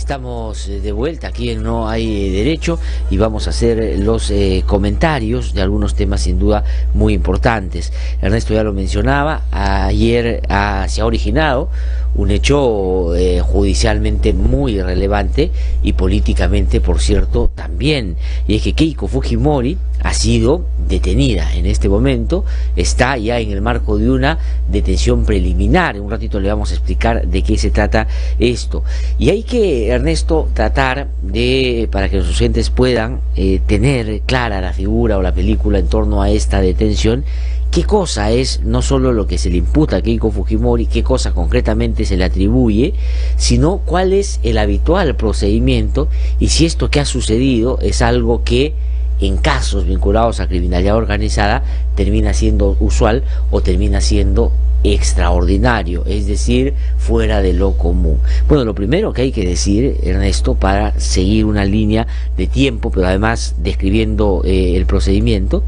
Estamos de vuelta aquí en No Hay Derecho y vamos a hacer los comentarios de algunos temas sin duda muy importantes. Ernesto ya lo mencionaba, ayer se ha originado un hecho judicialmente muy relevante y políticamente, por cierto, también. Y es que Keiko Fujimori ha sido detenida en este momento, está ya en el marco de una detención preliminar. En un ratito le vamos a explicar de qué se trata esto. Y hay que, Ernesto, tratar de, para que los oyentes puedan tener clara la figura o la película en torno a esta detención, qué cosa es no solo lo que se le imputa a Keiko Fujimori, qué cosa concretamente se le atribuye, sino cuál es el habitual procedimiento y si esto que ha sucedido es algo que en casos vinculados a criminalidad organizada termina siendo usual o termina siendo extraordinario, es decir, fuera de lo común. Bueno, lo primero que hay que decir, Ernesto, para seguir una línea de tiempo, pero además describiendo el procedimiento,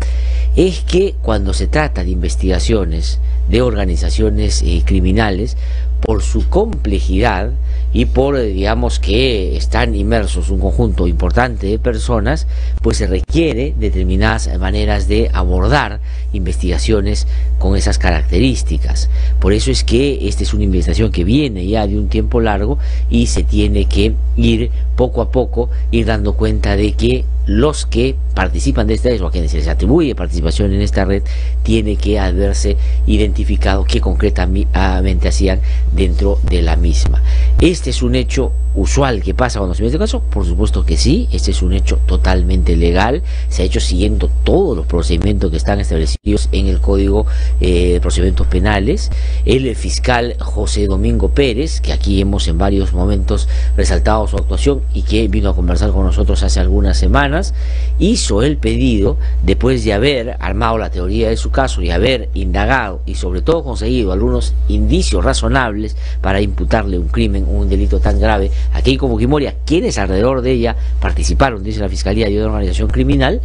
es que cuando se trata de investigaciones de organizaciones criminales, por su complejidad y por, digamos, que están inmersos un conjunto importante de personas, pues se requiere determinadas maneras de abordar investigaciones con esas características. Por eso es que esta es una investigación que viene ya de un tiempo largo y se tiene que ir poco a poco, ir dando cuenta de que los que participan de esta red o a quienes se les atribuye participación en esta red tiene que haberse identificado qué concretamente hacían dentro de la misma. ¿Este es un hecho usual que pasa cuando se ve este caso? Por supuesto que sí, este es un hecho totalmente legal, se ha hecho siguiendo todos los procedimientos que están establecidos en el Código de Procedimientos Penales. El fiscal José Domingo Pérez, que aquí hemos en varios momentos resaltado su actuación y que vino a conversar con nosotros hace algunas semanas, hizo el pedido después de haber armado la teoría de su caso y haber indagado y sobre todo conseguido algunos indicios razonables para imputarle un crimen, un delito tan grave a Keiko Fujimori, a quienes alrededor de ella participaron, dice la Fiscalía, de una organización criminal,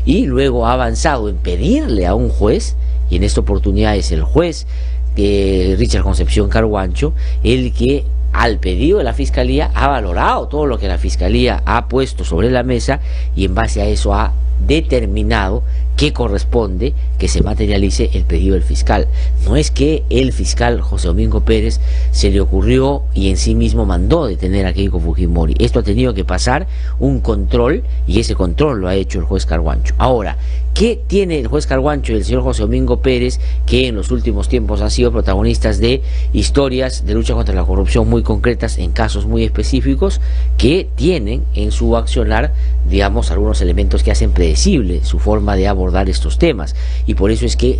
y luego ha avanzado en pedirle a un juez, y en esta oportunidad es el juez Richard Concepción Carhuancho, el que al pedido de la Fiscalía ha valorado todo lo que la Fiscalía ha puesto sobre la mesa y en base a eso ha determinado que corresponde que se materialice el pedido del fiscal. No es que el fiscal José Domingo Pérez se le ocurrió y en sí mismo mandó detener a Keiko Fujimori. Esto ha tenido que pasar un control y ese control lo ha hecho el juez Carhuancho. Ahora, ¿qué tiene el juez Carhuancho y el señor José Domingo Pérez, que en los últimos tiempos han sido protagonistas de historias de lucha contra la corrupción muy concretas en casos muy específicos, que tienen en su accionar, digamos, algunos elementos que hacen predecible su forma de abordar estos temas? Y por eso es que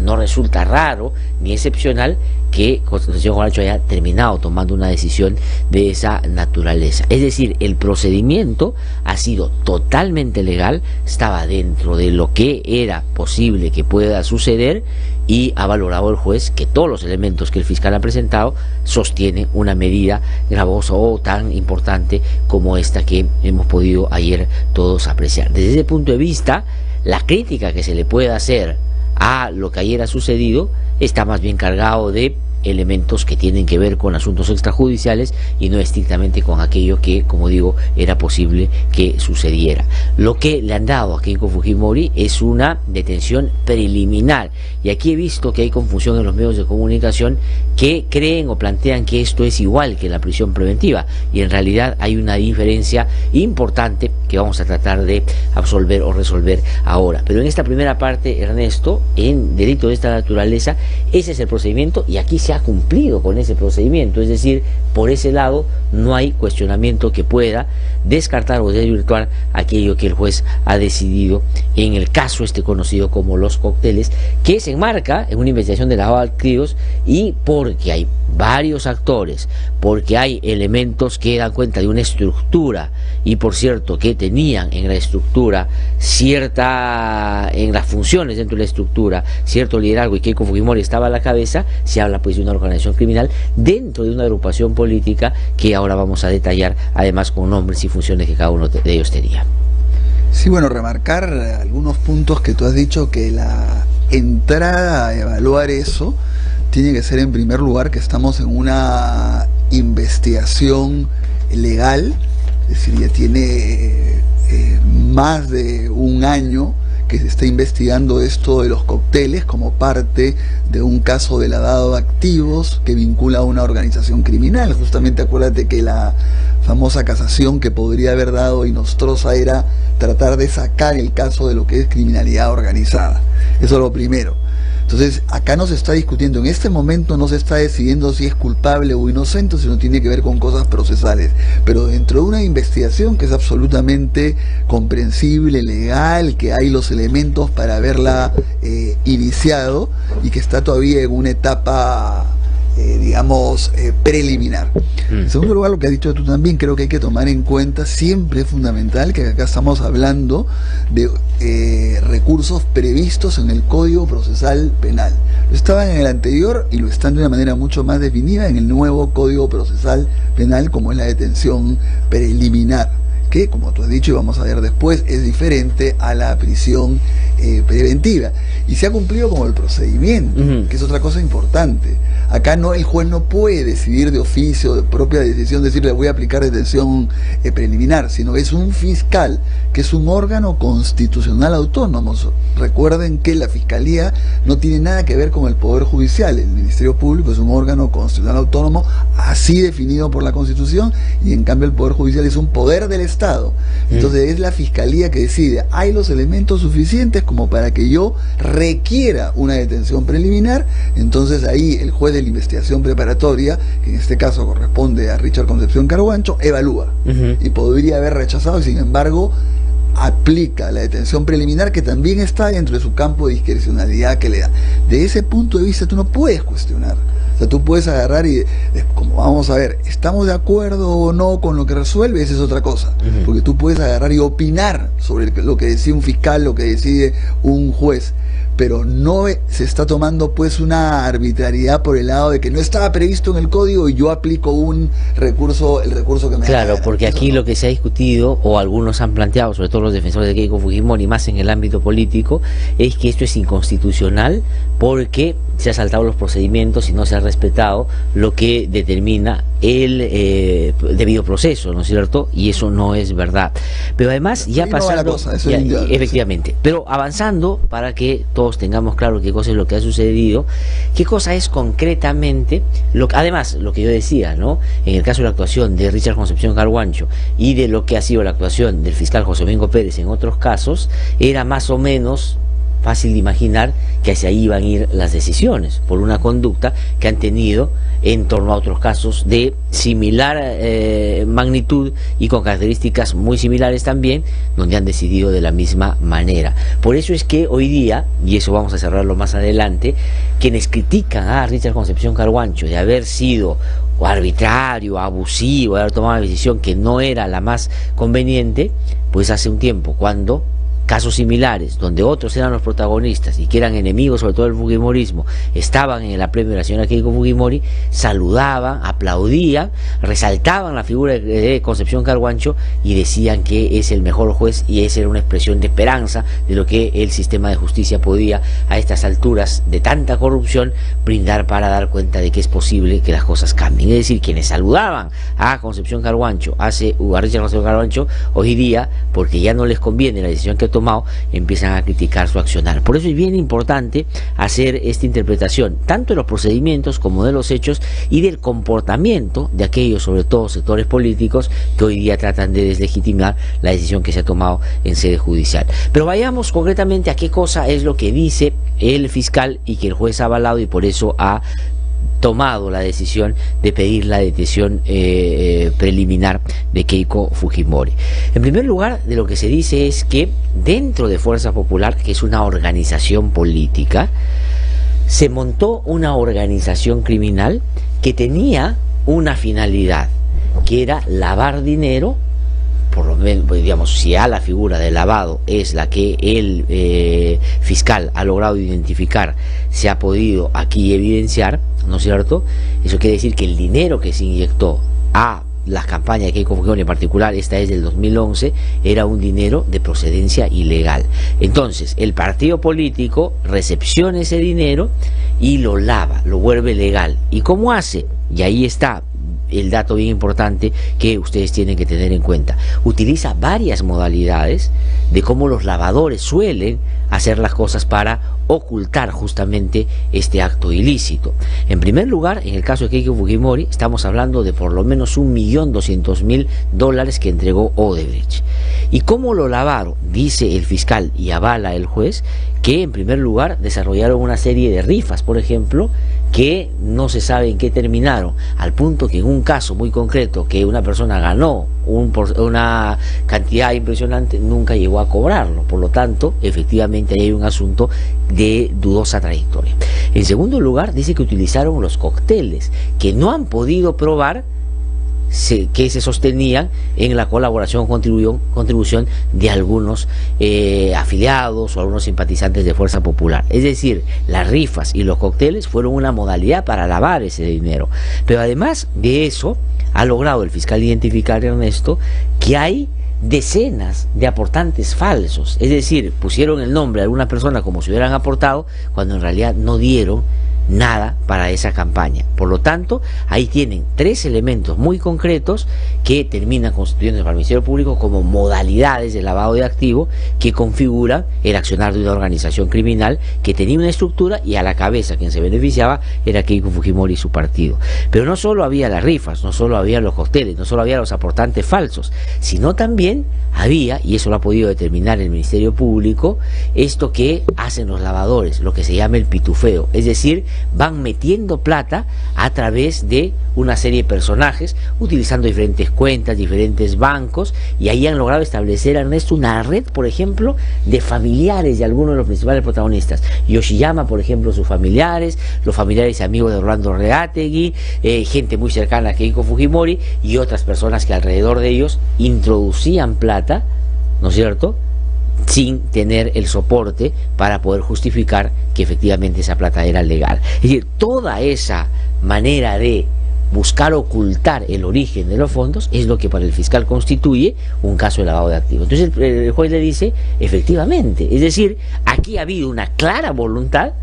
no resulta raro ni excepcional que Constitución Carhuancho haya terminado tomando una decisión de esa naturaleza. Es decir, el procedimiento ha sido totalmente legal, estaba dentro de lo que era posible que pueda suceder y ha valorado el juez que todos los elementos que el fiscal ha presentado sostienen una medida gravosa o tan importante como esta que hemos podido ayer todos apreciar. Desde ese punto de vista, la crítica que se le puede hacer a lo que ayer ha sucedido está más bien cargado de elementos que tienen que ver con asuntos extrajudiciales y no estrictamente con aquello que, como digo, era posible que sucediera. Lo que le han dado a Keiko Fujimori es una detención preliminar, y aquí he visto que hay confusión en los medios de comunicación que creen o plantean que esto es igual que la prisión preventiva, y en realidad hay una diferencia importante que vamos a tratar de absolver o resolver ahora. Pero en esta primera parte, Ernesto, en delito de esta naturaleza, ese es el procedimiento y aquí se ha cumplido con ese procedimiento, es decir, por ese lado no hay cuestionamiento que pueda descartar o desvirtuar aquello que el juez ha decidido en el caso conocido como Los Cócteles, que se enmarca en una investigación de lavado de activos y porque hay varios actores, porque hay elementos que dan cuenta de una estructura y por cierto que tenían en la estructura en las funciones dentro de la estructura cierto liderazgo y Keiko Fujimori estaba a la cabeza. Se habla pues de una organización criminal dentro de una agrupación política que ahora vamos a detallar, además con nombres y funciones que cada uno de ellos tenía. Sí, bueno, remarcar algunos puntos que tú has dicho, que la entrada a evaluar eso tiene que ser en primer lugar que estamos en una investigación legal, es decir, ya tiene más de un año que se está investigando esto de los cócteles como parte de un caso de lavado de activos que vincula a una organización criminal. Justamente acuérdate que la famosa casación que podría haber dado Inostroza era tratar de sacar el caso de lo que es criminalidad organizada. Eso es lo primero. Entonces, acá no se está discutiendo, en este momento no se está decidiendo si es culpable o inocente, sino tiene que ver con cosas procesales. Pero dentro de una investigación que es absolutamente comprensible, legal, que hay los elementos para haberla iniciado y que está todavía en una etapa, digamos, preliminar. En segundo lugar, lo que has dicho tú también, creo que hay que tomar en cuenta, siempre es fundamental que acá estamos hablando de recursos previstos en el Código Procesal Penal. Lo estaban en el anterior y lo están de una manera mucho más definida en el nuevo Código Procesal Penal, como es la detención preliminar, que, como tú has dicho y vamos a ver después, es diferente a la prisión preventiva. Y se ha cumplido como el procedimiento, que es otra cosa importante. Acá no, el juez no puede decidir de oficio, de propia decisión, decirle voy a aplicar detención preliminar, sino es un fiscal, que es un órgano constitucional autónomo. Recuerden que la Fiscalía no tiene nada que ver con el Poder Judicial. El Ministerio Público es un órgano constitucional autónomo, así definido por la Constitución, y en cambio el Poder Judicial es un poder del Estado. Entonces es la Fiscalía que decide, hay los elementos suficientes como para que yo requiera una detención preliminar. Entonces ahí el juez de la investigación preparatoria, que en este caso corresponde a Richard Concepción Carhuancho, evalúa y podría haber rechazado, y sin embargo aplica la detención preliminar, que también está dentro de su campo de discrecionalidad que le da. De ese punto de vista tú no puedes cuestionar. O sea, tú puedes agarrar y, como vamos a ver, ¿estamos de acuerdo o no con lo que resuelve? Esa es otra cosa. Porque tú puedes agarrar y opinar sobre lo que decide un fiscal, lo que decide un juez, pero no se está tomando pues una arbitrariedad por el lado de que no estaba previsto en el código y yo aplico un recurso, el recurso que me da. Claro, porque aquí lo que se ha discutido, o algunos han planteado, sobre todo los defensores de Keiko Fujimori, más en el ámbito político, es que esto es inconstitucional porque se ha saltado los procedimientos y no se ha respetado lo que determina el debido proceso, ¿no es cierto? Y eso no es verdad. Pero además, ya pasando, efectivamente, pero avanzando para que todos tengamos claro qué cosa es lo que ha sucedido, qué cosa es concretamente, además, lo que yo decía, ¿no? En el caso de la actuación de Richard Concepción Carhuancho y de lo que ha sido la actuación del fiscal José Domingo Pérez en otros casos, era más o menos fácil de imaginar que hacia ahí iban a ir las decisiones, por una conducta que han tenido en torno a otros casos de similar magnitud y con características muy similares también, donde han decidido de la misma manera. Por eso es que hoy día, y eso vamos a cerrarlo más adelante, quienes critican a Richard Concepción Carhuancho de haber sido arbitrario, abusivo, de haber tomado una decisión que no era la más conveniente, pues hace un tiempo, cuando casos similares, donde otros eran los protagonistas y que eran enemigos, sobre todo del fujimorismo, estaban en el apremio de la señora Keiko Fujimori, saludaban, aplaudían, resaltaban la figura de Concepción Carhuancho y decían que es el mejor juez, y esa era una expresión de esperanza de lo que el sistema de justicia podía, a estas alturas de tanta corrupción, brindar para dar cuenta de que es posible que las cosas cambien. Es decir, quienes saludaban a Concepción Carhuancho, a Richard Concepción Carhuancho, hoy día, porque ya no les conviene la decisión que tomó, empiezan a criticar su accionar. Por eso es bien importante hacer esta interpretación, tanto de los procedimientos como de los hechos y del comportamiento de aquellos, sobre todo sectores políticos, que hoy día tratan de deslegitimar la decisión que se ha tomado en sede judicial. Pero vayamos concretamente a qué cosa es lo que dice el fiscal y que el juez ha avalado, y por eso ha tomado la decisión de pedir la detención preliminar de Keiko Fujimori. En primer lugar, de lo que se dice es que dentro de Fuerza Popular, que es una organización política, se montó una organización criminal que tenía una finalidad, que era lavar dinero. Por lo menos, digamos, si a la figura de lavado es la que el fiscal ha logrado identificar, se ha podido aquí evidenciar, ¿no es cierto? Eso quiere decir que el dinero que se inyectó a las campañas de Keiko Fujimori, en particular esta es del 2011, era un dinero de procedencia ilegal. Entonces el partido político recepciona ese dinero y lo lava, lo vuelve legal. ¿Y cómo hace? Y ahí está el dato bien importante que ustedes tienen que tener en cuenta. Utiliza varias modalidades de cómo los lavadores suelen hacer las cosas para ocultar justamente este acto ilícito. En primer lugar, en el caso de Keiko Fujimori, estamos hablando de por lo menos $1.200.000 que entregó Odebrecht. ¿Y cómo lo lavaron? Dice el fiscal y avala el juez que en primer lugar desarrollaron una serie de rifas, por ejemplo, que no se sabe en qué terminaron, al punto que en un caso muy concreto que una persona ganó una cantidad impresionante, nunca llegó a cobrarlo. Por lo tanto, efectivamente hay un asunto de dudosa trayectoria. En segundo lugar, dice que utilizaron los cócteles, que no han podido probar que se sostenían en la colaboración o contribución de algunos afiliados o algunos simpatizantes de Fuerza Popular. Es decir, las rifas y los cócteles fueron una modalidad para lavar ese dinero. Pero además de eso, ha logrado el fiscal identificar, Ernesto, que hay decenas de aportantes falsos. Es decir, pusieron el nombre de alguna persona como si hubieran aportado, cuando en realidad no dieron nada para esa campaña. Por lo tanto, ahí tienen tres elementos muy concretos que terminan constituyendo para el Ministerio Público como modalidades de lavado de activos que configuran el accionar de una organización criminal que tenía una estructura y a la cabeza quien se beneficiaba era Keiko Fujimori y su partido. Pero no solo había las rifas, no solo había los cócteles, no solo había los aportantes falsos, sino también había, y eso lo ha podido determinar el Ministerio Público, esto que hacen los lavadores, lo que se llama el pitufeo, es decir, van metiendo plata a través de una serie de personajes, utilizando diferentes cuentas, diferentes bancos, y ahí han logrado establecer, Ernesto, una red, por ejemplo, de familiares de algunos de los principales protagonistas. Yoshiyama, por ejemplo, sus familiares, los familiares y amigos de Orlando Reategui, gente muy cercana a Keiko Fujimori y otras personas que alrededor de ellos introducían plata, ¿no es cierto?, sin tener el soporte para poder justificar que efectivamente esa plata era legal. Es decir, toda esa manera de buscar ocultar el origen de los fondos es lo que para el fiscal constituye un caso de lavado de activos. Entonces el juez le dice, efectivamente, es decir, aquí ha habido una clara voluntad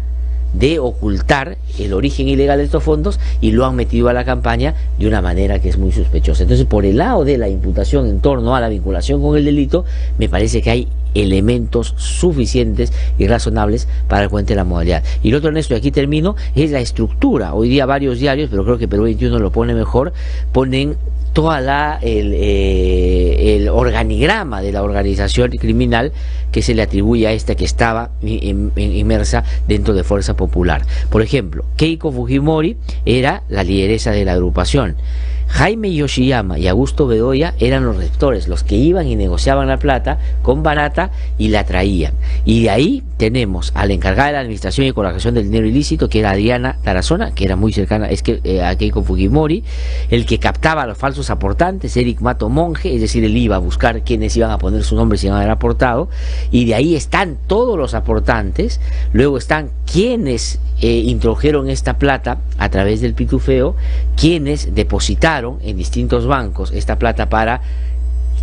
de ocultar el origen ilegal de estos fondos y lo han metido a la campaña de una manera que es muy sospechosa. Entonces, por el lado de la imputación en torno a la vinculación con el delito, me parece que hay elementos suficientes y razonables para el cuente de la modalidad. Y lo otro, Ernesto, y aquí termino, es la estructura. Hoy día varios diarios, pero creo que Perú 21 lo pone mejor, ponen toda el organigrama de la organización criminal que se le atribuye a esta que estaba inmersa dentro de Fuerza Popular. Por ejemplo, Keiko Fujimori era la lideresa de la agrupación. Jaime Yoshiyama y Augusto Bedoya eran los rectores, los que iban y negociaban la plata con barata y la traían. Y de ahí tenemos a la encargada de la administración y colocación del dinero ilícito, que era Adriana Tarazona, que era muy cercana a Keiko Fujimori. El que captaba a los falsos aportantes, Eric Mato Monge, es decir, él iba a buscar quiénes iban a poner su nombre si iban a haber aportado. Y de ahí están todos los aportantes. Luego están quienes introdujeron esta plata a través del pitufeo, quienes depositaron en distintos bancos esta plata para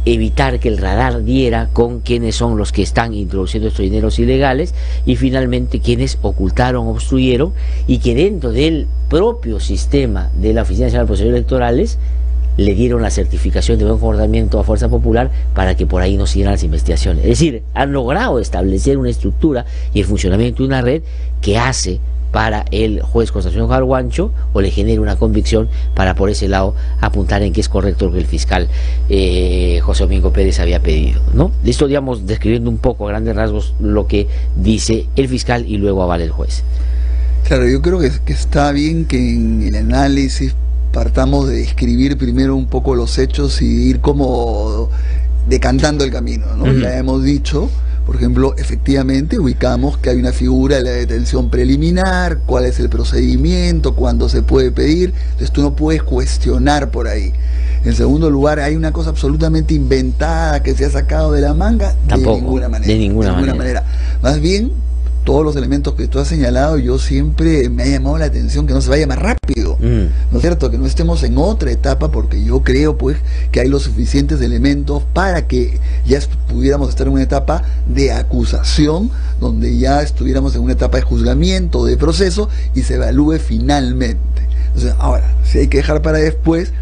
evitar que el radar diera con quiénes son los que están introduciendo estos dineros ilegales, y finalmente quienes ocultaron, obstruyeron, y que dentro del propio sistema de la Oficina Nacional de Procedimientos Electorales le dieron la certificación de buen comportamiento a Fuerza Popular para que por ahí no siguieran las investigaciones. Es decir, han logrado establecer una estructura y el funcionamiento de una red que hace para el juez Constantino Carguancho o le genere una convicción para por ese lado apuntar en que es correcto lo que el fiscal José Domingo Pérez había pedido, ¿no? Esto, digamos, describiendo un poco a grandes rasgos lo que dice el fiscal y luego avala el juez. Claro, yo creo que está bien que en el análisis partamos de describir primero un poco los hechos y ir como decantando el camino, ¿no? Ya hemos dicho, por ejemplo, efectivamente ubicamos que hay una figura de la detención preliminar, cuál es el procedimiento, cuándo se puede pedir, entonces tú no puedes cuestionar por ahí. En segundo lugar, hay una cosa absolutamente inventada que se ha sacado de la manga. Tampoco, de ninguna manera. De ninguna manera. Más bien, todos los elementos que tú has señalado, yo siempre me ha llamado la atención que no se vaya más rápido, ¿no es cierto? Que no estemos en otra etapa, porque yo creo pues que hay los suficientes elementos para que ya pudiéramos estar en una etapa de acusación, donde ya estuviéramos en una etapa de juzgamiento, de proceso, y se evalúe finalmente. Entonces, ahora, si hay que dejar para después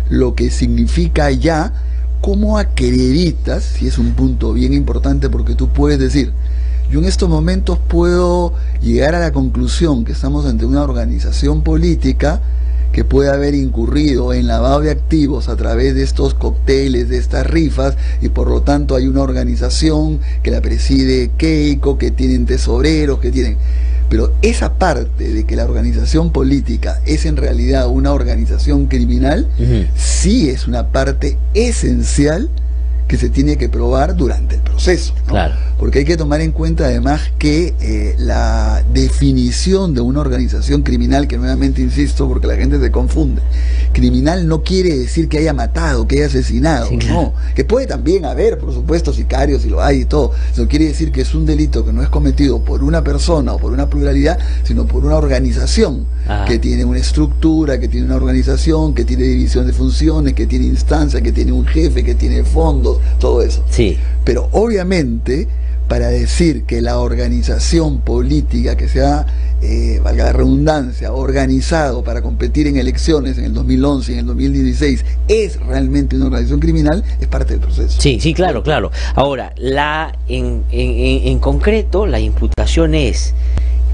lo que significa ya, cómo acreditas, si es un punto bien importante, porque tú puedes decir, yo en estos momentos puedo llegar a la conclusión que estamos ante una organización política que puede haber incurrido en lavado de activos a través de estos cócteles, de estas rifas, y por lo tanto hay una organización que la preside Keiko, que tienen tesoreros, que tienen... Pero esa parte de que la organización política es en realidad una organización criminal, sí es una parte esencial que se tiene que probar durante el proceso, ¿no? Claro. Porque hay que tomar en cuenta además que la definición de una organización criminal, que nuevamente insisto porque la gente se confunde, criminal no quiere decir que haya matado, que haya asesinado, sí, claro. No, que puede también haber, por supuesto, sicarios, y lo hay y todo, eso quiere decir que es un delito que no es cometido por una persona o por una pluralidad, sino por una organización que tiene una estructura, que tiene una organización, que tiene división de funciones, que tiene instancias, que tiene un jefe, que tiene fondos, todo eso. Sí. Pero obviamente, para decir que la organización política que se ha, valga la redundancia, organizado para competir en elecciones en el 2011 y en el 2016 es realmente una organización criminal, es parte del proceso. Sí, sí, claro, claro. Ahora, en concreto, la imputación es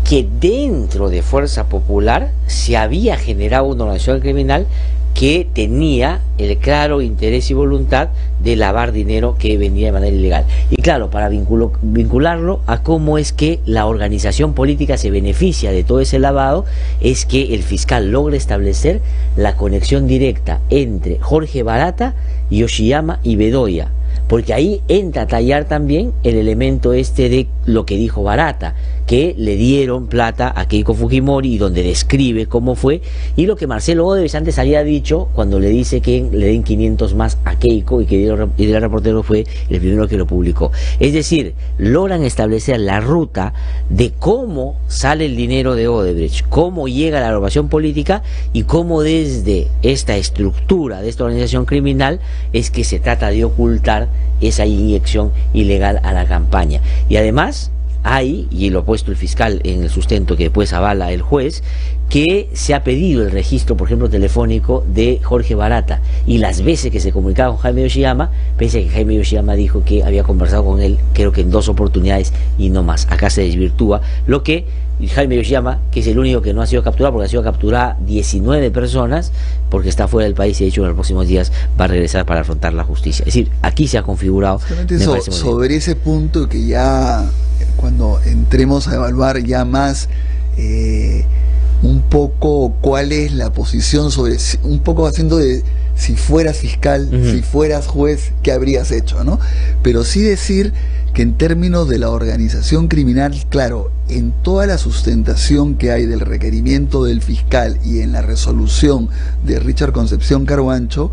que dentro de Fuerza Popular se había generado una organización criminal que tenía el claro interés y voluntad de lavar dinero que venía de manera ilegal. Y claro, para vincularlo a cómo es que la organización política se beneficia de todo ese lavado, es que el fiscal logra establecer la conexión directa entre Jorge Barata, Yoshiyama y Bedoya, porque ahí entra a tallar también el elemento este de lo que dijo Barata, que le dieron plata a Keiko Fujimori, y donde describe cómo fue, y lo que Marcelo Odebrecht antes había dicho cuando le dice que le den 500 más a Keiko, y que el reportero fue el primero que lo publicó. Es decir, logran establecer la ruta de cómo sale el dinero de Odebrecht, cómo llega a la agrupación política, y cómo desde esta estructura de esta organización criminal es que se trata de ocultar esa inyección ilegal a la campaña. Y además hay, y lo ha puesto el fiscal en el sustento que después avala el juez, que se ha pedido el registro, por ejemplo, telefónico de Jorge Barata, y las veces que se comunicaba con Jaime Yoshiyama, pese a que Jaime Yoshiyama dijo que había conversado con él, creo que en 2 oportunidades y no más. Acá se desvirtúa lo que Jaime Yoshiyama, que es el único que no ha sido capturado, porque ha sido capturada 19 personas, porque está fuera del país, y de hecho en los próximos días va a regresar para afrontar la justicia. Es decir, aquí se ha configurado sobre ese punto, que ya cuando entremos a evaluar ya más un poco cuál es la posición sobre, un poco haciendo de si fueras fiscal, si fueras juez, ¿qué habrías hecho, no? Pero sí decir que en términos de la organización criminal, claro, en toda la sustentación que hay del requerimiento del fiscal y en la resolución de Richard Concepción Carhuancho,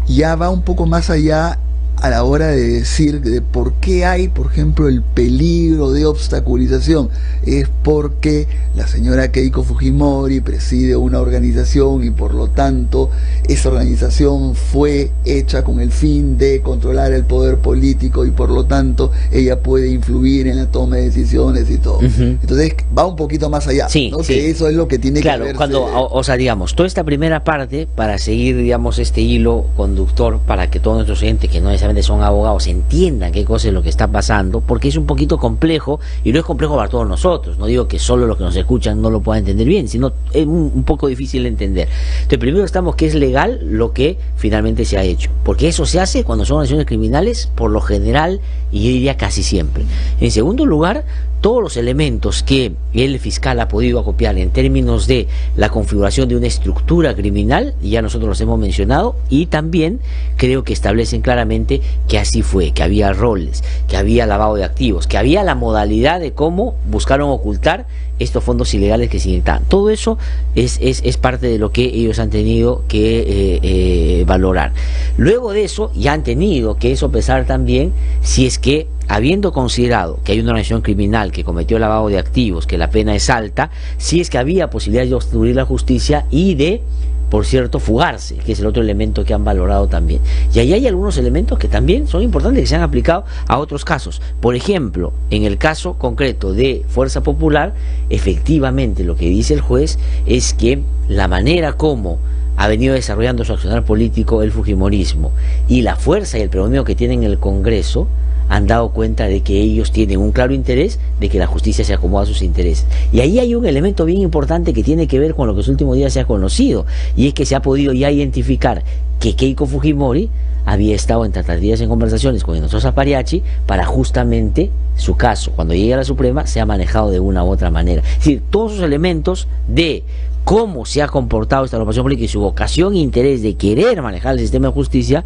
ya va un poco más allá a la hora de decir de por qué hay, por ejemplo, el peligro de obstaculización. Es porque la señora Keiko Fujimori preside una organización, y por lo tanto esa organización fue hecha con el fin de controlar el poder político, y por lo tanto ella puede influir en la toma de decisiones y todo. Entonces va un poquito más allá, sí, ¿no? Sí. Que eso es lo que tiene que verse. Cuando, o sea, digamos, toda esta primera parte, para seguir, digamos, este hilo conductor, para que todos nuestros oyentes que no necesariamente son abogados entiendan qué cosa es lo que está pasando, porque es un poquito complejo, y no es complejo para todos nosotros. No digo que solo los que nos escuchan no lo puedan entender bien, sino es un poco difícil de entender. Entonces, primero estamos que es legal lo que finalmente se ha hecho, porque eso se hace cuando son acciones criminales, por lo general, y yo diría casi siempre. En segundo lugar, todos los elementos que el fiscal ha podido acopiar en términos de la configuración de una estructura criminal, ya nosotros los hemos mencionado, y también creo que establecen claramente que así fue, que había roles, que había lavado de activos, que había la modalidad de cómo buscaron ocultar estos fondos ilegales que se inyectaban. Todo eso es parte de lo que ellos han tenido que valorar. Luego de eso, ya han tenido que sopesar también si es que habiendo considerado que hay una organización criminal que cometió lavado de activos, que la pena es alta, sí es que había posibilidad de obstruir la justicia y de, por cierto, fugarse, que es el otro elemento que han valorado también. Y ahí hay algunos elementos que también son importantes, que se han aplicado a otros casos. Por ejemplo, en el caso concreto de Fuerza Popular, efectivamente lo que dice el juez es que la manera como ha venido desarrollando su accionar político el fujimorismo y la fuerza y el predominio que tienen en el Congreso han dado cuenta de que ellos tienen un claro interés de que la justicia se acomoda a sus intereses. Y ahí hay un elemento bien importante que tiene que ver con lo que en los últimos días se ha conocido, y es que se ha podido ya identificar que Keiko Fujimori había estado en tratativas, en conversaciones con Inocencio Pariachi para justamente su caso, cuando llegue a la Suprema, se ha manejado de una u otra manera. Es decir, todos esos elementos de cómo se ha comportado esta agrupación política y su vocación e interés de querer manejar el sistema de justicia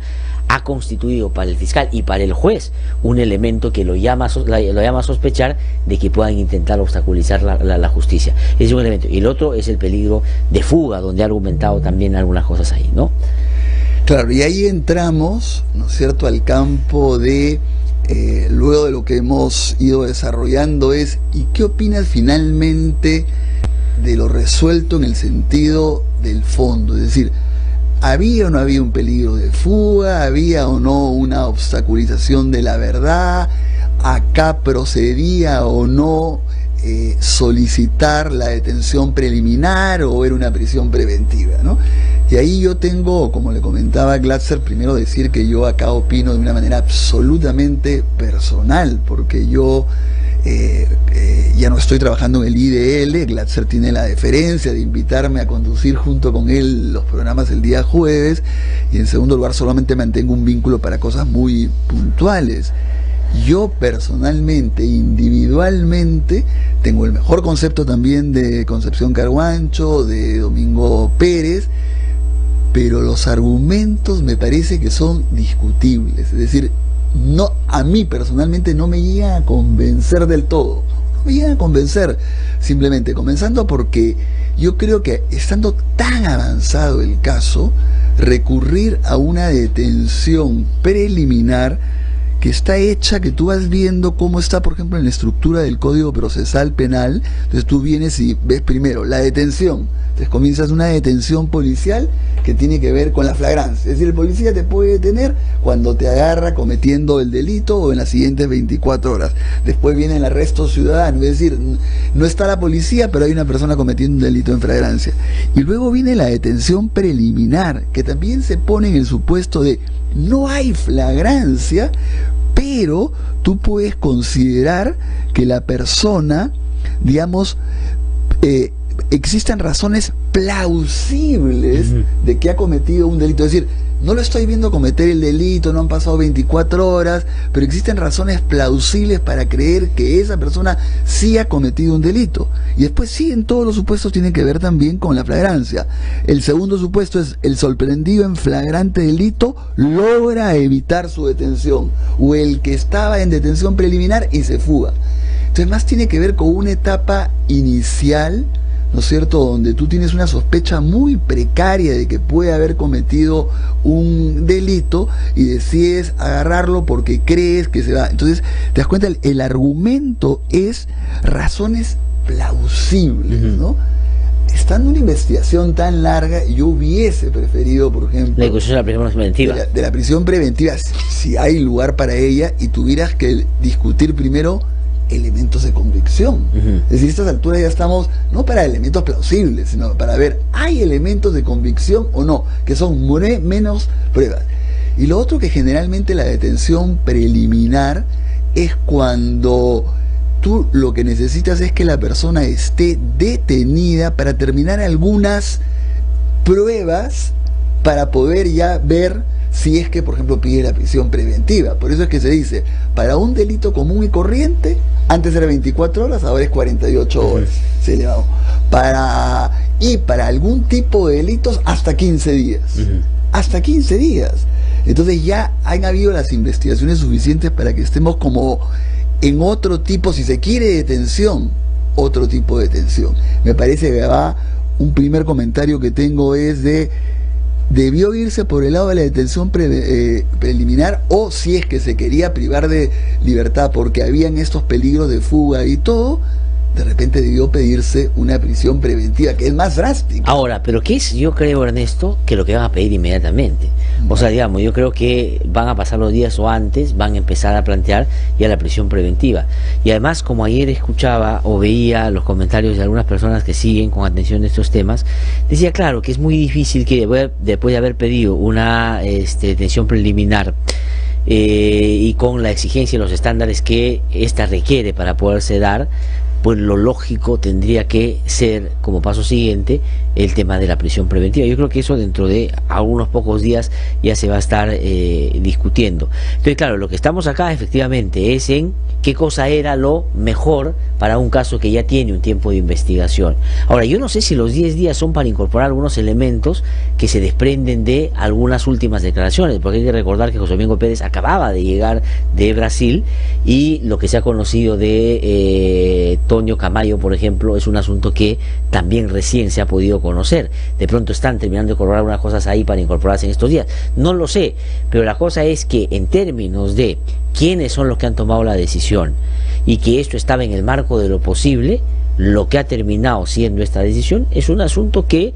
ha constituido para el fiscal y para el juez un elemento que lo llama a sospechar de que puedan intentar obstaculizar la justicia. Ese es un elemento. Y el otro es el peligro de fuga, donde ha argumentado también algunas cosas ahí, ¿no? Claro, y ahí entramos, ¿no es cierto?, al campo de, luego de lo que hemos ido desarrollando es, ¿y qué opinas finalmente de lo resuelto en el sentido del fondo? Es decir, ¿había o no había un peligro de fuga? ¿Había o no una obstaculización de la verdad? ¿Acá procedía o no solicitar la detención preliminar o era una prisión preventiva, ¿no? Y ahí yo tengo, como le comentaba a Glatzer, primero decir que yo acá opino de una manera absolutamente personal, porque yo ya no estoy trabajando en el IDL. Glatzer tiene la deferencia de invitarme a conducir junto con él los programas el día jueves, y en segundo lugar solamente mantengo un vínculo para cosas muy puntuales. Yo personalmente, individualmente, tengo el mejor concepto también de Concepción Carhuancho, de Domingo Pérez, pero los argumentos me parece que son discutibles. Es decir, no, a mí personalmente no me llega a convencer del todo. No me llega a convencer, simplemente comenzando porque yo creo que estando tan avanzado el caso, recurrir a una detención preliminar que está hecha, que tú vas viendo cómo está, por ejemplo, en la estructura del Código Procesal Penal. Entonces tú vienes y ves primero la detención, entonces comienzas una detención policial que tiene que ver con la flagrancia. Es decir, el policía te puede detener cuando te agarra cometiendo el delito o en las siguientes 24 horas. Después viene el arresto ciudadano, es decir, no está la policía, pero hay una persona cometiendo un delito en flagrancia. Y luego viene la detención preliminar, que también se pone en el supuesto de no hay flagrancia, pero tú puedes considerar que la persona, digamos, existen razones plausibles de que ha cometido un delito. Es decir, no lo estoy viendo cometer el delito, no han pasado 24 horas, pero existen razones plausibles para creer que esa persona sí ha cometido un delito. Y después sí, en todos los supuestos tienen que ver también con la flagrancia. El segundo supuesto es: el sorprendido en flagrante delito logra evitar su detención, o el que estaba en detención preliminar y se fuga. Entonces más tiene que ver con una etapa inicial, ¿no es cierto?, donde tú tienes una sospecha muy precaria de que puede haber cometido un delito y decides agarrarlo porque crees que se va. Entonces, te das cuenta, el argumento es razones plausibles, ¿no? Estando una investigación tan larga, yo hubiese preferido, por ejemplo, la discusión de la prisión preventiva. De la prisión preventiva, si hay lugar para ella, y tuvieras que discutir primero elementos de convicción. Es decir, a estas alturas ya estamos no para elementos plausibles, sino para ver, ¿hay elementos de convicción o no? Que son menos pruebas. Y lo otro, que generalmente la detención preliminar es cuando tú lo que necesitas es que la persona esté detenida para terminar algunas pruebas para poder ya ver si es que, por ejemplo, pide la prisión preventiva. Por eso es que se dice, para un delito común y corriente, antes era 24 horas, ahora es 48 horas. Se le va. Para algún tipo de delitos, hasta 15 días. Hasta 15 días. Entonces ya han habido las investigaciones suficientes para que estemos como en otro tipo, si se quiere, detención, otro tipo de detención. Me parece que va, un primer comentario que tengo es de debió irse por el lado de la detención preliminar, o si es que se quería privar de libertad porque habían estos peligros de fuga y todo, de repente debió pedirse una prisión preventiva, que es más drástica. Ahora, pero ¿qué es, yo creo, Ernesto, que lo que van a pedir inmediatamente? O sea, digamos, yo creo que van a pasar los días o antes, van a empezar a plantear ya la prisión preventiva. Y además, como ayer escuchaba o veía los comentarios de algunas personas que siguen con atención estos temas, decía, claro, que es muy difícil que después de haber pedido una detención preliminar, y con la exigencia y los estándares que ésta requiere para poderse dar, pues lo lógico tendría que ser, como paso siguiente, el tema de la prisión preventiva. Yo creo que eso dentro de algunos pocos días ya se va a estar discutiendo. Entonces, claro, lo que estamos acá efectivamente es en qué cosa era lo mejor para un caso que ya tiene un tiempo de investigación. Ahora, yo no sé si los 10 días son para incorporar algunos elementos que se desprenden de algunas últimas declaraciones, porque hay que recordar que José Domingo Pérez acababa de llegar de Brasil, y lo que se ha conocido de Toño Camayo, por ejemplo, es un asunto que también recién se ha podido conocer. De pronto están terminando de corroborar unas cosas ahí para incorporarse en estos días. No lo sé, pero la cosa es que en términos de quiénes son los que han tomado la decisión y que esto estaba en el marco de lo posible, lo que ha terminado siendo esta decisión es un asunto que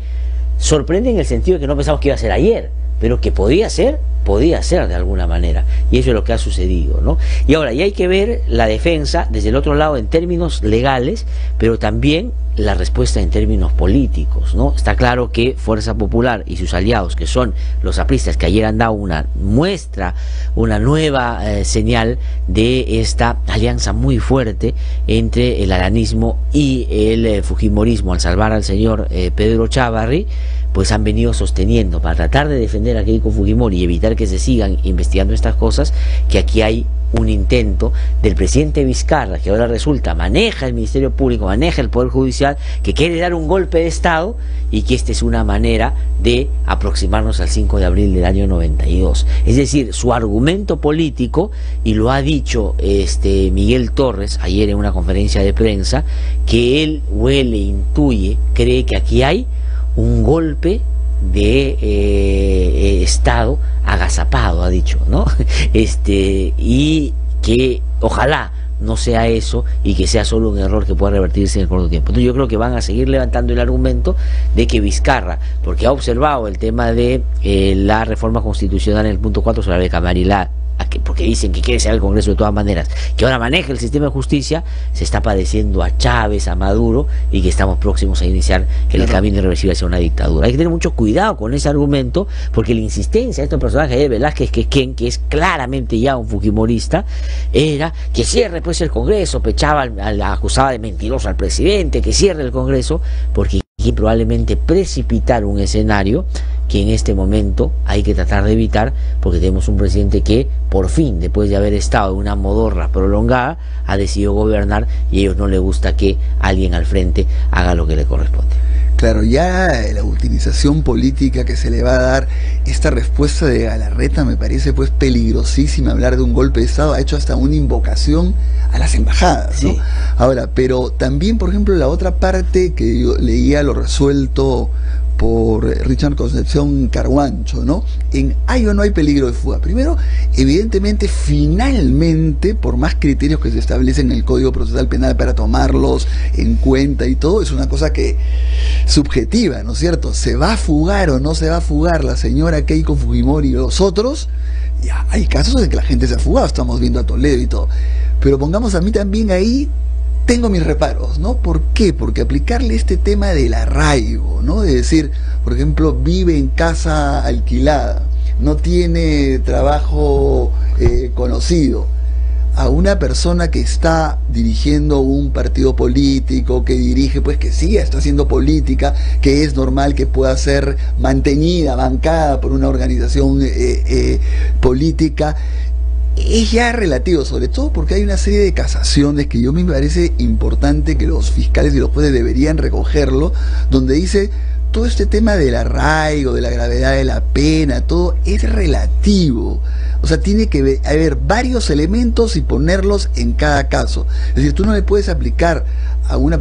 sorprende en el sentido de que no pensamos que iba a ser ayer, pero que podía ser de alguna manera, y eso es lo que ha sucedido, ¿no? Y ahora ya hay que ver la defensa desde el otro lado en términos legales, pero también la respuesta en términos políticos, ¿no? Está claro que Fuerza Popular y sus aliados, que son los apristas, que ayer han dado una muestra, una nueva señal de esta alianza muy fuerte entre el alanismo y el fujimorismo al salvar al señor Pedro Chávarri, pues han venido sosteniendo para tratar de defender a Keiko Fujimori y evitar que se sigan investigando estas cosas, que aquí hay un intento del presidente Vizcarra, que ahora resulta maneja el Ministerio Público, maneja el Poder Judicial, que quiere dar un golpe de Estado, y que esta es una manera de aproximarnos al 5 de abril del año 92. Es decir, su argumento político, y lo ha dicho Miguel Torres ayer en una conferencia de prensa, que él huele, intuye, cree que aquí hay un golpe de Estado agazapado, ha dicho, ¿no? Y que ojalá no sea eso, y que sea solo un error que pueda revertirse en el corto tiempo. Entonces yo creo que van a seguir levantando el argumento de que Vizcarra, porque ha observado el tema de la reforma constitucional en el punto 4 sobre la bicameralidad, porque dicen que quiere ser el Congreso de todas maneras, que ahora maneja el sistema de justicia, se está padeciendo a Chávez, a Maduro, y que estamos próximos a iniciar el camino irreversible hacia una dictadura. Hay que tener mucho cuidado con ese argumento, porque la insistencia de estos personajes de Velázquez, que es claramente ya un fujimorista, era que cierre pues el Congreso, acusaba de mentiroso al presidente, que cierre el Congreso, porque probablemente precipitar un escenario que en este momento hay que tratar de evitar, porque tenemos un presidente que por fin, después de haber estado en una modorra prolongada, ha decidido gobernar, y a ellos no les gusta que alguien al frente haga lo que le corresponde. Claro, ya la utilización política que se le va a dar, esta respuesta de Galarreta me parece pues peligrosísima. Hablar de un golpe de Estado, ha hecho hasta una invocación a las embajadas, ¿no? Sí. Ahora, pero también, por ejemplo, la otra parte que yo leía, lo resuelto por Richard Concepción Carhuancho, ¿no? En hay o no hay peligro de fuga. Primero, evidentemente, finalmente, por más criterios que se establecen en el Código Procesal Penal para tomarlos en cuenta y todo, es una cosa que subjetiva, ¿no es cierto? ¿Se va a fugar o no se va a fugar la señora Keiko Fujimori y los otros? Ya, hay casos en que la gente se ha fugado, estamos viendo a Toledo y todo. Pero pongamos a mí también ahí, tengo mis reparos, ¿no? ¿Por qué? Porque aplicarle este tema del arraigo, ¿no? De decir, por ejemplo, vive en casa alquilada, no tiene trabajo conocido, a una persona que está dirigiendo un partido político, que dirige, pues que sí, está haciendo política, que es normal que pueda ser mantenida, bancada por una organización política, es ya relativo, sobre todo porque hay una serie de casaciones que yo me parece importante que los fiscales y los jueces deberían recogerlo, donde dice todo este tema del arraigo, de la gravedad de la pena, todo es relativo. O sea, tiene que haber varios elementos y ponerlos en cada caso. Es decir, tú no le puedes aplicar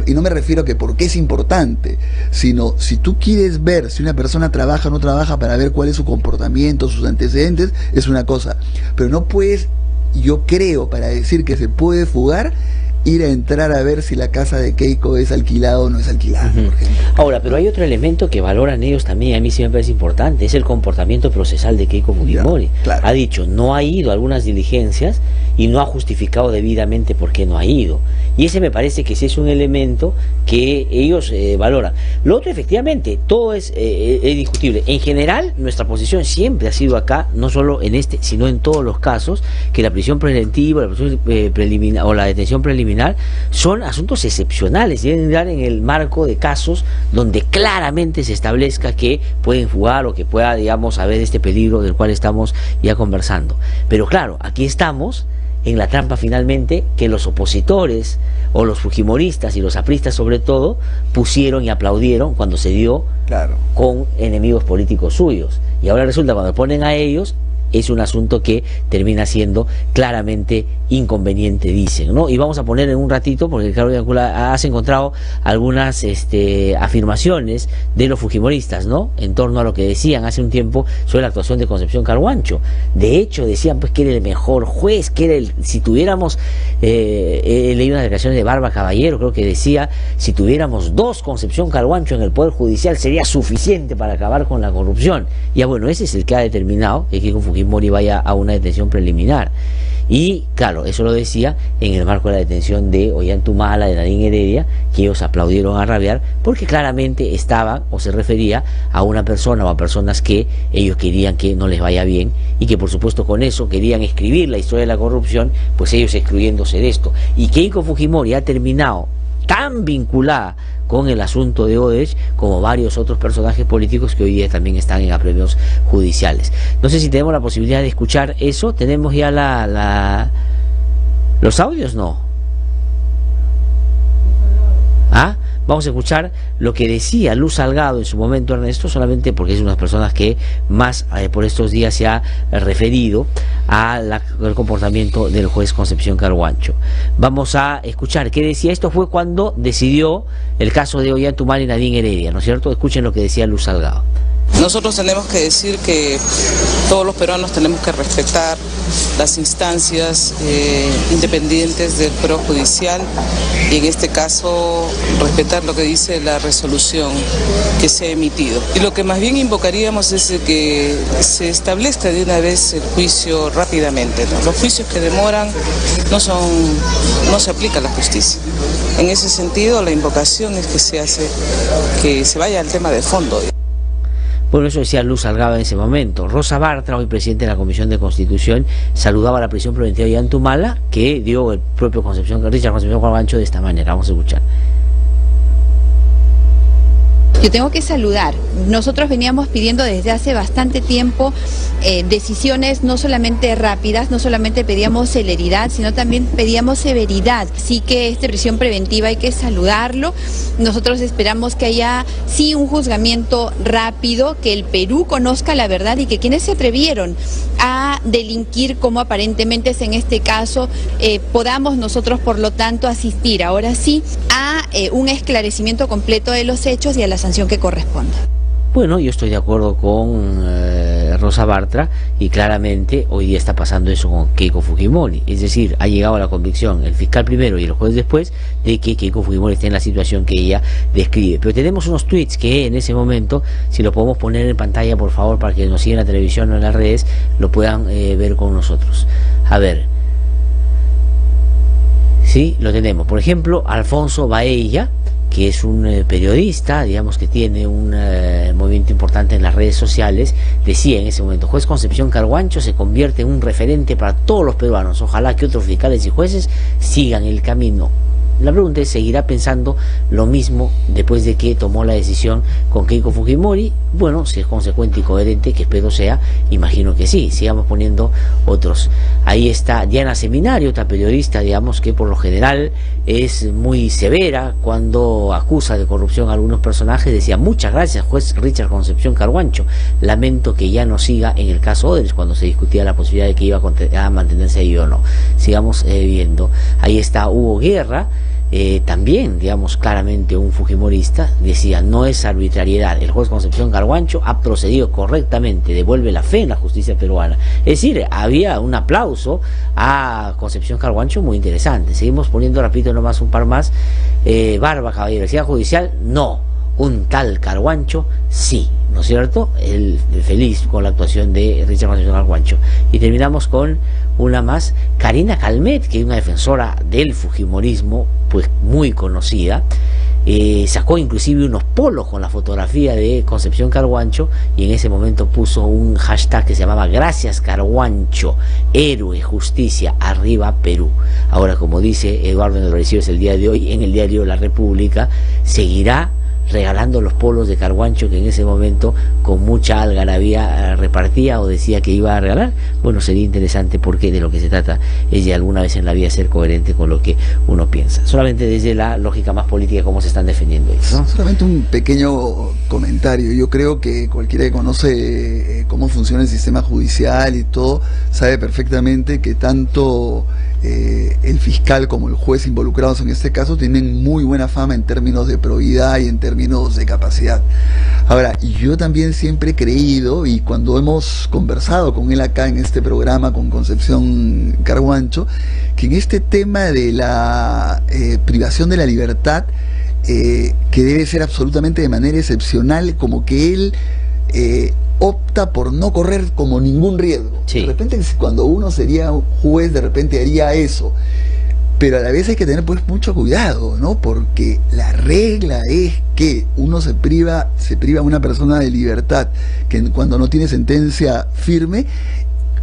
y no me refiero a que porque es importante, sino si tú quieres ver si una persona trabaja o no trabaja para ver cuál es su comportamiento, sus antecedentes, es una cosa. Pero no puedes, yo creo, para decir que se puede fugar, ir a entrar a ver si la casa de Keiko es alquilada o no es alquilada, por ejemplo. Ahora, pero hay otro elemento que valoran ellos también, a mí sí me parece importante, es el comportamiento procesal de Keiko Fujimori. Claro. Ha dicho, no ha ido a algunas diligencias y no ha justificado debidamente por qué no ha ido. Y ese me parece que sí es un elemento que ellos valoran. Lo otro, efectivamente, todo es discutible. En general, nuestra posición siempre ha sido acá, no solo en este, sino en todos los casos, que la prisión preventiva, la prisión preliminar o la detención preliminar son asuntos excepcionales y deben dar en el marco de casos donde claramente se establezca que pueden fugar o que pueda, digamos, haber este peligro del cual estamos ya conversando. Pero claro, aquí estamos en la trampa finalmente que los opositores o los fujimoristas y los apristas sobre todo pusieron y aplaudieron cuando se dio con enemigos políticos suyos, y ahora resulta cuando ponen a ellos es un asunto que termina siendo claramente inconveniente, dicen, ¿no? Y vamos a poner en un ratito, porque claro, has encontrado algunas afirmaciones de los fujimoristas, ¿no? En torno a lo que decían hace un tiempo sobre la actuación de Concepción Carhuancho. De hecho, decían pues que era el mejor juez, que era si tuviéramos, he leído unas declaraciones de Barba Caballero, creo que decía, si tuviéramos 2 Concepción Carhuancho en el Poder Judicial sería suficiente para acabar con la corrupción. Ya bueno, ese es el que ha determinado que Keiko Fujimori vaya a una detención preliminar. Y claro, eso lo decía en el marco de la detención de Ollantumala, de Nadine Heredia, que ellos aplaudieron a rabiar, porque claramente estaban o se refería a una persona o a personas que ellos querían que no les vaya bien, y que por supuesto con eso querían escribir la historia de la corrupción, pues ellos excluyéndose de esto. Y Keiko Fujimori ha terminado tan vinculada con el asunto de Odebrecht como varios otros personajes políticos que hoy día también están en apremios judiciales. No sé si tenemos la posibilidad de escuchar eso. ¿Tenemos ya los audios? No. ¿Ah? Vamos a escuchar lo que decía Luz Salgado en su momento, Ernesto, solamente porque es una de las personas que más por estos días se ha referido al comportamiento del juez Concepción Carhuancho. Vamos a escuchar qué decía. Esto fue cuando decidió el caso de Ollantumala y Nadine Heredia, ¿no es cierto? Escuchen lo que decía Luz Salgado. Nosotros tenemos que decir que todos los peruanos tenemos que respetar las instancias independientes del Poder Judicial, y en este caso respetar lo que dice la resolución que se ha emitido. Y lo que más bien invocaríamos es que se establezca de una vez el juicio rápidamente, ¿no? Los juicios que demoran no se aplica la justicia. En ese sentido, la invocación es que se vaya al tema de fondo. Bueno, eso decía Luz Salgado en ese momento. Rosa Bartra, hoy presidente de la Comisión de Constitución, saludaba a la prisión preventiva de Ollantumala, que dio el propio Richard Concepción Carhuancho de esta manera. Vamos a escuchar. Yo tengo que saludar. Nosotros veníamos pidiendo desde hace bastante tiempo decisiones no solamente rápidas, no solamente pedíamos celeridad, sino también pedíamos severidad. Así que esta prisión preventiva hay que saludarlo. Nosotros esperamos que haya sí un juzgamiento rápido, que el Perú conozca la verdad y que quienes se atrevieron a delinquir, como aparentemente es en este caso, podamos nosotros por lo tanto asistir ahora sí a un esclarecimiento completo de los hechos y a la sanción que corresponda. Bueno, yo estoy de acuerdo con Rosa Bartra, y claramente hoy día está pasando eso con Keiko Fujimori. Es decir, ha llegado a la convicción el fiscal primero y el juez después de que Keiko Fujimori está en la situación que ella describe. Pero tenemos unos tweets que en ese momento, si lo podemos poner en pantalla por favor, para que nos sigan en la televisión o en las redes, lo puedan ver con nosotros. A ver, sí, lo tenemos. Por ejemplo, Alfonso Baella, que es un periodista, digamos, que tiene un movimiento importante en las redes sociales, decía en ese momento: juez Concepción Carhuancho se convierte en un referente para todos los peruanos, ojalá que otros fiscales y jueces sigan el camino. La pregunta es, ¿seguirá pensando lo mismo después de que tomó la decisión con Keiko Fujimori? Bueno, si es consecuente y coherente, que espero sea, imagino que sí. Sigamos poniendo otros. Ahí está Diana Seminario, otra periodista, digamos, que por lo general es muy severa cuando acusa de corrupción a algunos personajes. Decía: muchas gracias, juez Richard Concepción Carhuancho. Lamento que ya no siga en el caso Odebrecht, cuando se discutía la posibilidad de que iba a mantenerse ahí o no. Sigamos viendo. Ahí está Hugo Guerra, también, digamos, claramente un fujimorista decía, no es arbitrariedad, el juez Concepción Carhuancho ha procedido correctamente, devuelve la fe en la justicia peruana. Es decir, había un aplauso a Concepción Carhuancho muy interesante. Seguimos poniendo, repito, nomás un par más. Barba, caballero, judicial, no. Un tal Carhuancho, sí, ¿no es cierto? El feliz con la actuación de Richard Concepción Carhuancho. Y terminamos con una más, Karina Calmet, que es una defensora del fujimorismo, pues muy conocida, sacó inclusive unos polos con la fotografía de Concepción Carhuancho y en ese momento puso un hashtag que se llamaba Gracias Carhuancho, héroe, justicia, arriba Perú. Ahora, como dice Eduardo Endolecidos el día de hoy, en el diario La República, seguirá regalando los polos de Carhuancho que en ese momento con mucha algarabía repartía o decía que iba a regalar. Bueno, sería interesante porque de lo que se trata es de alguna vez en la vida ser coherente con lo que uno piensa, solamente desde la lógica más política cómo se están defendiendo ellos, ¿no? Solamente un pequeño comentario. Yo creo que cualquiera que conoce cómo funciona el sistema judicial y todo sabe perfectamente que tanto el fiscal como el juez involucrados en este caso tienen muy buena fama en términos de probidad y en términos de capacidad. Ahora, yo también siempre he creído, y cuando hemos conversado con él acá en este programa con Concepción Carhuancho, que en este tema de la privación de la libertad, que debe ser absolutamente de manera excepcional, como que él opta por no correr como ningún riesgo. Sí. De repente, cuando uno sería juez, de repente haría eso. Pero a la vez hay que tener pues mucho cuidado, ¿no? Porque la regla es que uno se priva a una persona de libertad que cuando no tiene sentencia firme,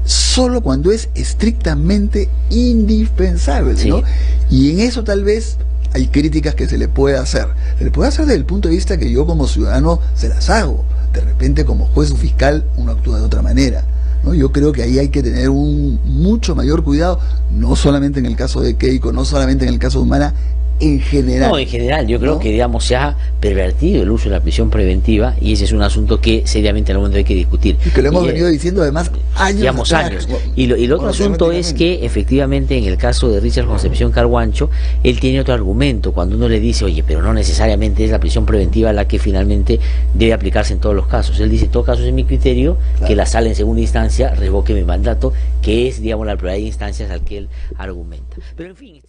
solo cuando es estrictamente indispensable, ¿no? Sí. Y en eso tal vez hay críticas que se le puede hacer. Se le puede hacer desde el punto de vista que yo como ciudadano se las hago. De repente como juez o fiscal uno actúa de otra manera, ¿no? Yo creo que ahí hay que tener un mucho mayor cuidado, no solamente en el caso de Keiko, no solamente en el caso de Humala, en general. No, en general, yo creo que, digamos, se ha pervertido el uso de la prisión preventiva y ese es un asunto que seriamente en algún momento hay que discutir. Y que lo hemos venido diciendo además años. Digamos, años. Y el otro asunto es que efectivamente en el caso de Richard Concepción Carhuancho, él tiene otro argumento. Cuando uno le dice, oye, pero no necesariamente es la prisión preventiva la que finalmente debe aplicarse en todos los casos. Él dice, en todo caso es mi criterio, claro, que la sala en segunda instancia revoque mi mandato, que es, digamos, la pluralidad de instancias al que él argumenta. Pero en fin...